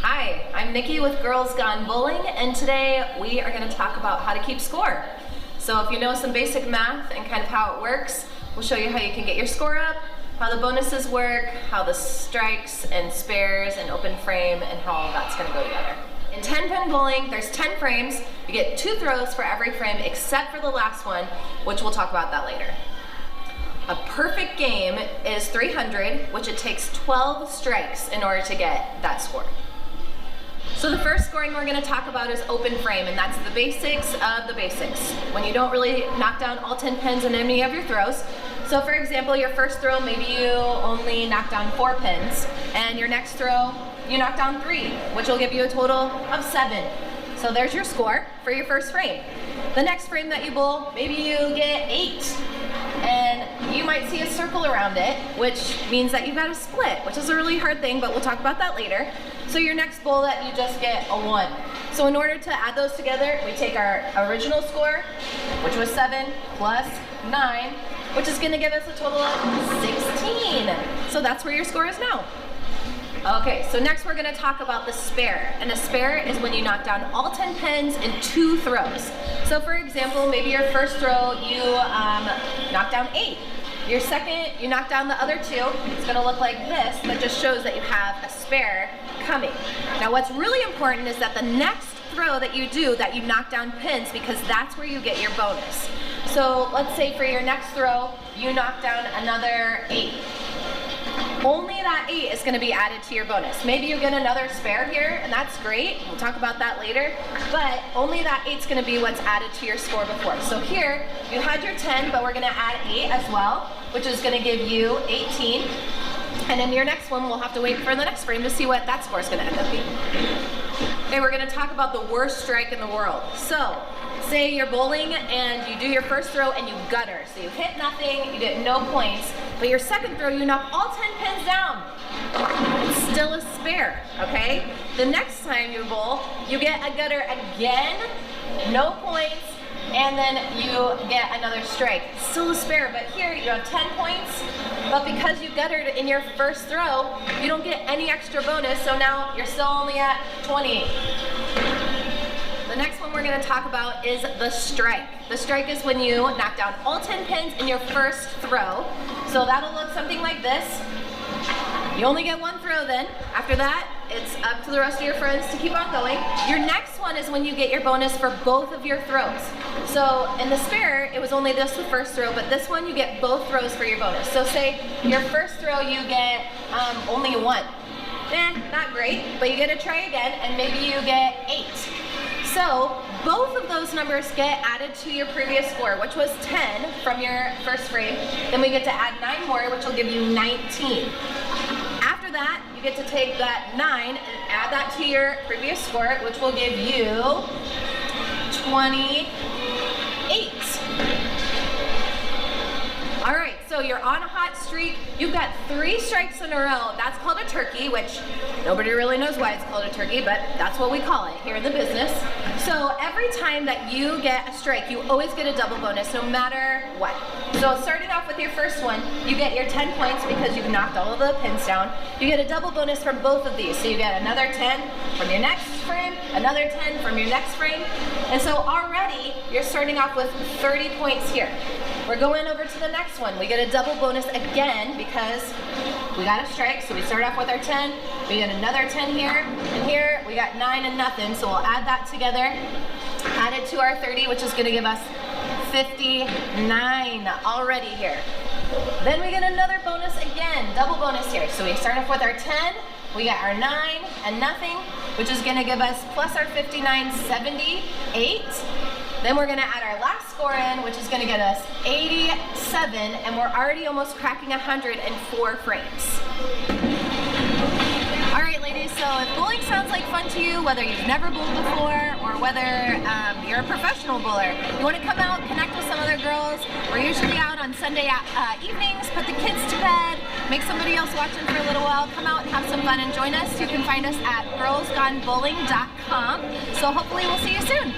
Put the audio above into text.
Hi, I'm Nikki with Girls Gone Bowling, and today we are going to talk about how to keep score. So if you know some basic math and kind of how it works, we'll show you how you can get your score up, how the bonuses work, how the strikes and spares and open frame, and how all that's going to go together. In 10-pin bowling, there's 10 frames. You get 2 throws for every frame except for the last one, which we'll talk about that later. A perfect game is 300, which it takes 12 strikes in order to get that score. So the first scoring we're going to talk about is open frame, and that's the basics of the basics. When you don't really knock down all 10 pins in any of your throws. So for example, your first throw, maybe you only knock down 4 pins, and your next throw, you knock down 3, which will give you a total of 7. So there's your score for your first frame. The next frame that you bowl, maybe you get 8. And you might see a circle around it, which means that you've got a split, which is a really hard thing, but we'll talk about that later. So your next bowl that you just get a 1. So in order to add those together, we take our original score, which was 7, plus 9, which is going to give us a total of 16. So that's where your score is now. Okay, so next we're going to talk about the spare. And a spare is when you knock down all 10 pins in 2 throws. So for example, maybe your first throw you knock down 8. Your second, you knock down the other 2. It's going to look like this. That just shows that you have a spare coming. Now what's really important is that the next throw that you do, that you knock down pins, because that's where you get your bonus. So let's say for your next throw, you knock down another 8. Only that 8 is going to be added to your bonus. Maybe you get another spare here, and that's great. We'll talk about that later. But only that 8 is going to be what's added to your score before. So here, you had your 10, but we're going to add 8 as well, which is going to give you 18. And in your next one, we'll have to wait for the next frame to see what that score is going to end up being. Okay, we're going to talk about the worst strike in the world. So, say you're bowling and you do your first throw and you gutter. So you hit nothing, you get no points, but your second throw you knock all 10 pins down. It's still a spare, okay? The next time you bowl, you get a gutter again, no points, and then you get another strike. It's still a spare, but here you have 10 points, but because you guttered in your first throw, you don't get any extra bonus, so now you're still only at 28. The next one we're going to talk about is the strike. The strike is when you knock down all 10 pins in your first throw. So that'll look something like this. You only get 1 throw then. After that, it's up to the rest of your friends to keep on going. Your next one is when you get your bonus for both of your throws. So in the spare, it was only just the first throw, but this one you get both throws for your bonus. So say your first throw you get only 1. Not great, but you get to try again, and maybe you get 8. So both of those numbers get added to your previous score, which was 10 from your first frame. Then we get to add 9 more, which will give you 19. After that, you get to take that 9 and add that to your previous score, which will give you 28. All right, so you're on a hot streak. You've got 3 strikes in a row. That's called a turkey, which nobody really knows why it's called a turkey, but that's what we call it here in the business. So every time that you get a strike, you always get a double bonus, no matter what. So starting off with your first one, you get your 10 points because you've knocked all of the pins down. You get a double bonus from both of these. So you get another 10 from your next frame, another 10 from your next frame. And so already you're starting off with 30 points here. We're going over to the next one. We get a double bonus again because we got a strike, so we start off with our 10. We get another 10 here, and here we got 9 and nothing, so we'll add that together, add it to our 30, which is going to give us 59 already here. Then we get another bonus again, double bonus here. So we start off with our 10, we got our 9 and nothing, which is going to give us plus our 59, 78. Then we're going to add our last score in, which is going to get us 87, and we're already almost cracking 100 in 4 frames. All right, ladies, so if bowling sounds like fun to you, whether you've never bowled before or whether you're a professional bowler, you want to come out, connect with some other girls. We're usually out on Sunday evenings, put the kids to bed, make somebody else watching for a little while, come out and have some fun and join us. You can find us at girlsgonebowling.com. So hopefully we'll see you soon.